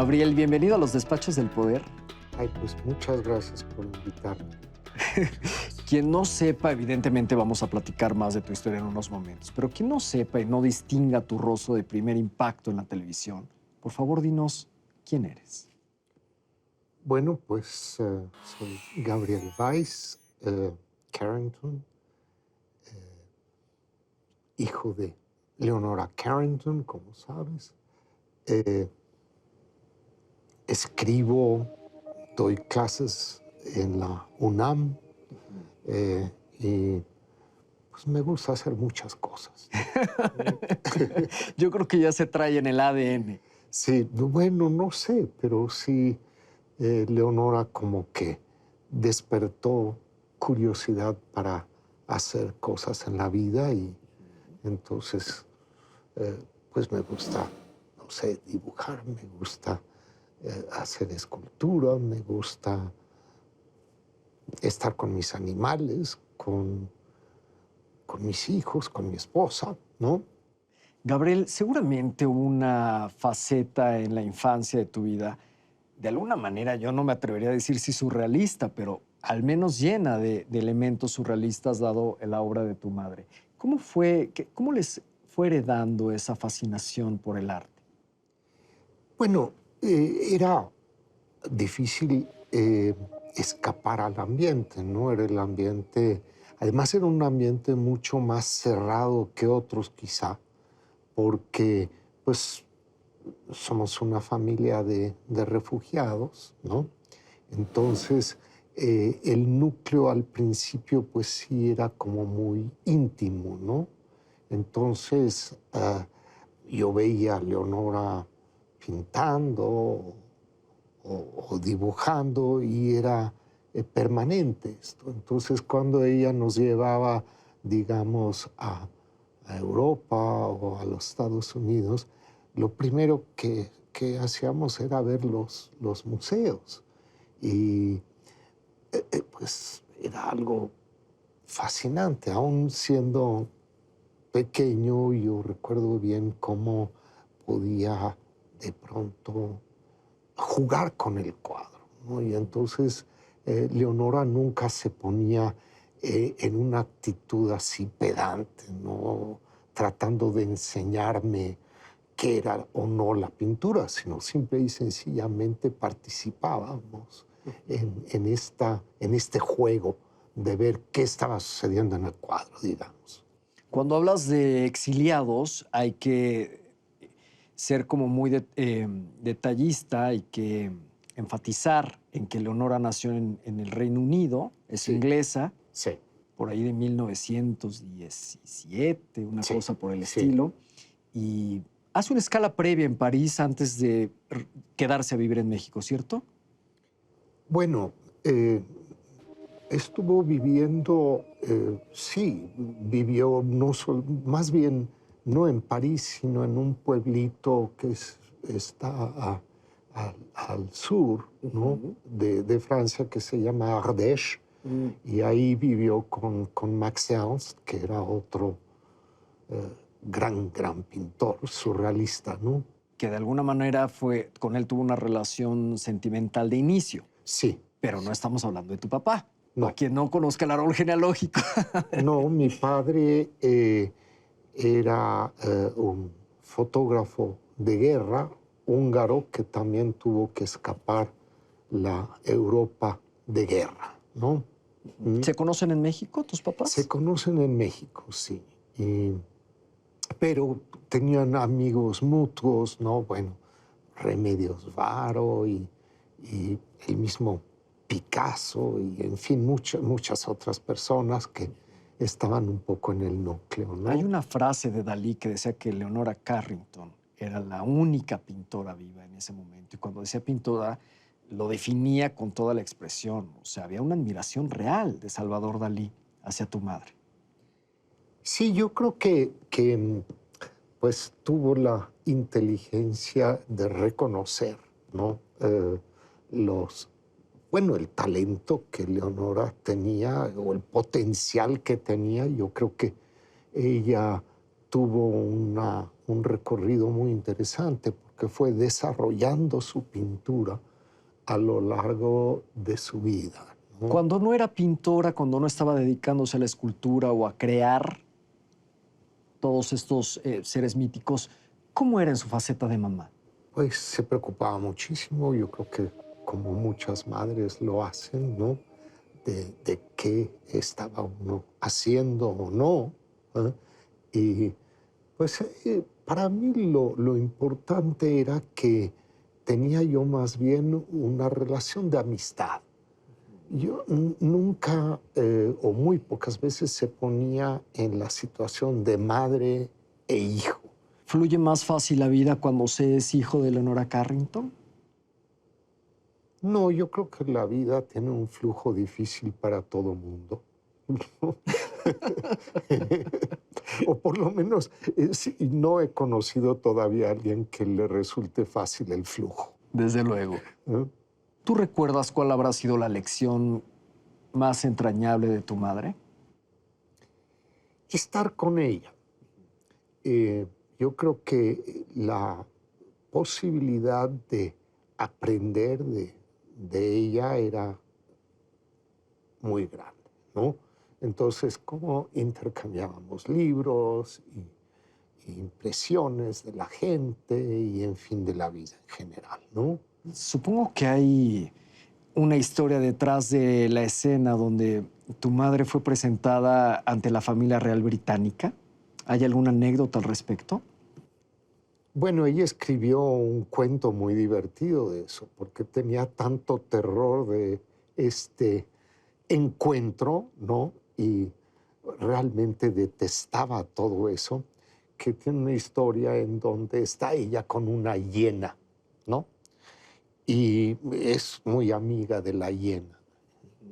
Gabriel, bienvenido a los Despachos del Poder. Ay, pues muchas gracias por invitarme. Quien no sepa, evidentemente vamos a platicar más de tu historia en unos momentos, pero quien no sepa y no distinga tu rostro de primer impacto en la televisión, por favor dinos quién eres. Bueno, pues soy Gabriel Weiss Carrington, hijo de Leonora Carrington, como sabes. Escribo, doy clases en la UNAM y pues me gusta hacer muchas cosas. Yo creo que ya se trae en el ADN. Sí, bueno, no sé, pero sí, Leonora como que despertó curiosidad para hacer cosas en la vida y entonces, pues me gusta, no sé, dibujar, me gusta hacer escultura, me gusta estar con mis animales, con mis hijos, con mi esposa, ¿no? Gabriel, seguramente hubo una faceta en la infancia de tu vida, de alguna manera yo no me atrevería a decir si surrealista, pero al menos llena de elementos surrealistas dado la obra de tu madre. ¿Cómo les fue heredando esa fascinación por el arte? Bueno, era difícil escapar al ambiente, ¿no? Era el ambiente, además era un ambiente mucho más cerrado que otros quizá, porque pues somos una familia de refugiados, ¿no? Entonces, el núcleo al principio pues sí era como muy íntimo, ¿no? Entonces, yo veía a Leonora pintando o dibujando y era permanente esto. Entonces, cuando ella nos llevaba, digamos, a Europa o a los Estados Unidos, lo primero que hacíamos era ver los museos. Y pues era algo fascinante, aún siendo pequeño, yo recuerdo bien cómo podía de pronto jugar con el cuadro, ¿no? Y entonces Leonora nunca se ponía en una actitud así pedante, ¿no? Tratando de enseñarme qué era o no la pintura, sino simple y sencillamente participábamos en este juego de ver qué estaba sucediendo en el cuadro, digamos. Cuando hablas de exiliados, hay que ser como muy detallista, hay que enfatizar en que Leonora nació en el Reino Unido, es Sí. inglesa, Sí, por ahí de 1917, una sí, cosa por el sí. estilo, y hace una escala previa en París antes de quedarse a vivir en México, ¿cierto? Bueno, estuvo viviendo, sí, vivió más bien no en París, sino en un pueblito que está al sur, ¿no? de Francia, que se llama Ardèche. Y ahí vivió con Max Ernst, que era otro gran pintor surrealista, ¿no? Que de alguna manera con él tuvo una relación sentimental de inicio, Sí. pero no estamos hablando de tu papá. No. A quien no conozca el árbol genealógico. No, mi padre era un fotógrafo de guerra húngaro que también tuvo que escapar la Europa de guerra, ¿no? ¿Se conocen en México tus papás? Se conocen en México, sí. Pero tenían amigos mutuos, ¿no? Bueno, Remedios Varo y el mismo Picasso y, en fin, muchas otras personas que estaban un poco en el núcleo, ¿no? Hay una frase de Dalí que decía que Leonora Carrington era la única pintora viva en ese momento. Y cuando decía pintora, lo definía con toda la expresión. O sea, había una admiración real de Salvador Dalí hacia tu madre. Sí, yo creo que pues tuvo la inteligencia de reconocer, ¿no? El talento que Leonora tenía o el potencial que tenía. Yo creo que ella tuvo un recorrido muy interesante porque fue desarrollando su pintura a lo largo de su vida, ¿no? Cuando no era pintora, cuando no estaba dedicándose a la escultura o a crear todos estos seres míticos, ¿cómo era en su faceta de mamá? Pues se preocupaba muchísimo, yo creo que como muchas madres lo hacen, ¿no? De qué estaba uno haciendo o no. ¿Eh? Y pues para mí lo importante era que tenía yo más bien una relación de amistad. Yo nunca o muy pocas veces se ponía en la situación de madre e hijo. ¿Fluye más fácil la vida cuando se es hijo de Leonora Carrington? No, yo creo que la vida tiene un flujo difícil para todo mundo. O por lo menos sí, no he conocido todavía a alguien que le resulte fácil el flujo. Desde luego. ¿Eh? ¿Tú recuerdas cuál habrá sido la lección más entrañable de tu madre? Estar con ella. Yo creo que la posibilidad de aprender de ella era muy grande, ¿no? Entonces, cómo intercambiábamos libros y impresiones de la gente y, en fin, de la vida en general, ¿no? Supongo que hay una historia detrás de la escena donde tu madre fue presentada ante la familia real británica. ¿Hay alguna anécdota al respecto? Bueno, ella escribió un cuento muy divertido de eso, porque tenía tanto terror de este encuentro, ¿no? Y realmente detestaba todo eso, que tiene una historia en donde está ella con una hiena, ¿no? Y es muy amiga de la hiena.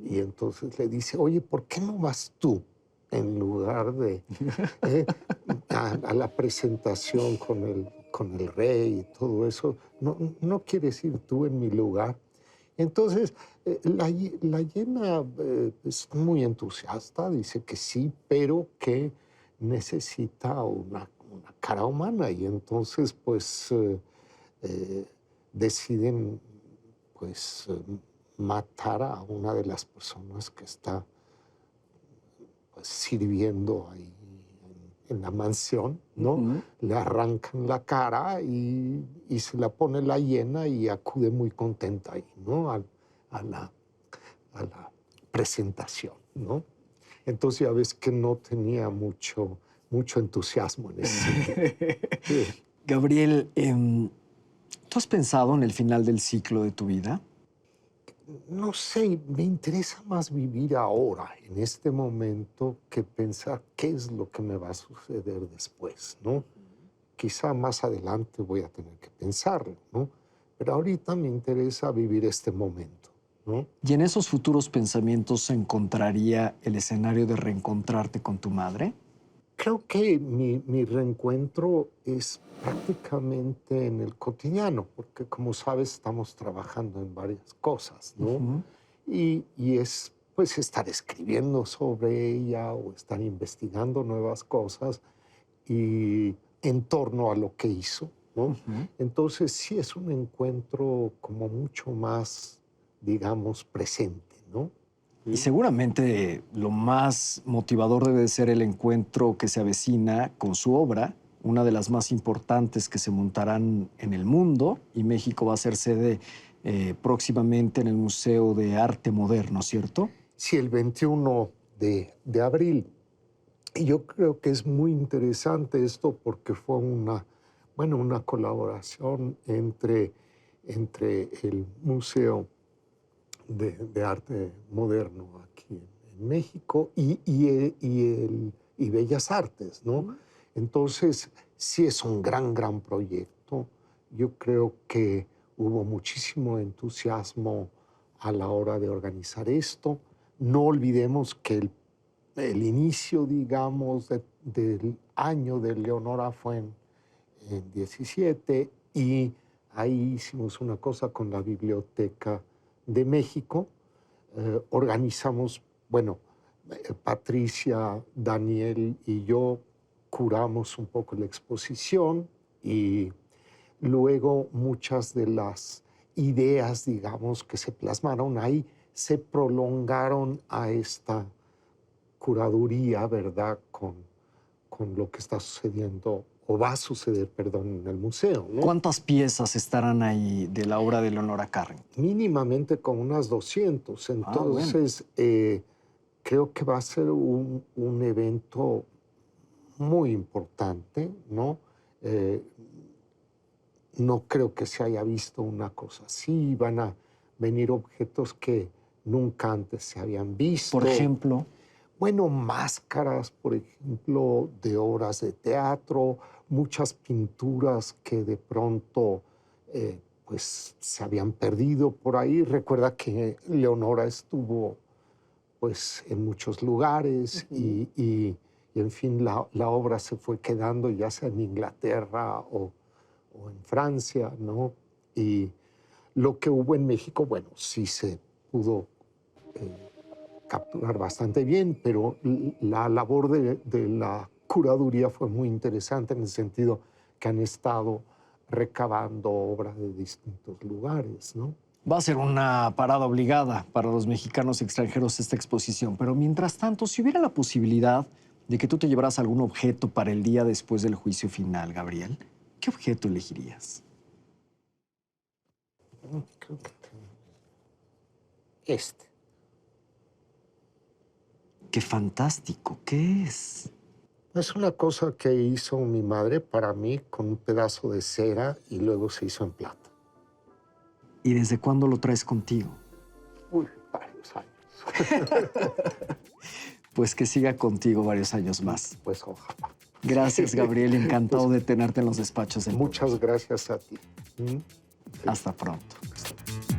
Y entonces le dice, oye, ¿por qué no vas tú en lugar de eh, a la presentación con el rey y todo eso? ¿No quieres ir tú en mi lugar? Entonces, la hiena es muy entusiasta, dice que sí, pero que necesita una cara humana. Y entonces, pues, eh, deciden, pues, matar a una de las personas que está, pues, sirviendo ahí en la mansión, ¿no? Ujú. Le arrancan la cara y se la pone la hiena y acude muy contenta ahí, ¿no? A la, a la presentación, ¿no? Entonces ya ves que no tenía mucho entusiasmo en ese sentido. Sí. Gabriel, ¿tú has pensado en el final del ciclo de tu vida? No sé, me interesa más vivir ahora, en este momento, que pensar qué es lo que me va a suceder después, ¿no? Quizá más adelante voy a tener que pensarlo, ¿no? Pero ahorita me interesa vivir este momento, ¿no? ¿Y en esos futuros pensamientos se encontraría el escenario de reencontrarte con tu madre? Creo que mi reencuentro es prácticamente en el cotidiano, porque como sabes, estamos trabajando en varias cosas, ¿no? Ujú. Y es pues estar escribiendo sobre ella o estar investigando nuevas cosas y en torno a lo que hizo, ¿no? Ujú. Entonces sí es un encuentro como mucho más, digamos, presente, ¿no? Y Sí. seguramente lo más motivador debe de ser el encuentro que se avecina con su obra, una de las más importantes que se montarán en el mundo, y México va a ser sede próximamente en el Museo de Arte Moderno, ¿cierto? Sí, el 21 de abril. Y yo creo que es muy interesante esto porque fue bueno, una colaboración entre el Museo de Arte Moderno aquí en México y Bellas Artes, ¿no? Ujú. Entonces, sí es un gran proyecto. Yo creo que hubo muchísimo entusiasmo a la hora de organizar esto. No olvidemos que el inicio, digamos, del año de Leonora fue en 17 y ahí hicimos una cosa con la Biblioteca de México. Organizamos, bueno, Patricia, Daniel y yo curamos un poco la exposición y luego muchas de las ideas, digamos, que se plasmaron ahí, se prolongaron a esta curaduría, ¿verdad?, con lo que está sucediendo, o va a suceder, perdón, en el museo, ¿no? ¿Cuántas piezas estarán ahí de la obra de Leonora Carrington? Mínimamente con unas 200. Bueno. Entonces, creo que va a ser un evento muy importante, ¿no? No creo que se haya visto una cosa así. Van a venir objetos que nunca antes se habían visto. Por ejemplo, Bueno, máscaras, por ejemplo, de obras de teatro, muchas pinturas que de pronto pues se habían perdido por ahí. Recuerda que Leonora estuvo pues en muchos lugares y, en fin, la obra se fue quedando ya sea en Inglaterra o en Francia, ¿no? Y lo que hubo en México, bueno, sí se pudo capturar bastante bien, pero la labor de la curaduría fue muy interesante en el sentido que han estado recabando obras de distintos lugares, ¿no? va a ser una parada obligada para los mexicanos extranjeros esta exposición, pero mientras tanto, si hubiera la posibilidad de que tú te llevaras algún objeto para el día después del juicio final, Gabriel, ¿qué objeto elegirías? Creo que este. ¡Qué fantástico! ¿Qué es? Es una cosa que hizo mi madre para mí con un pedazo de cera y luego se hizo en plata. ¿Y desde cuándo lo traes contigo? Uy, varios años. Pues que siga contigo varios años más. Pues ojalá. Gracias, Gabriel. Encantado de tenerte en los despachos del Muchas Poder. gracias a ti. Hasta pronto. Hasta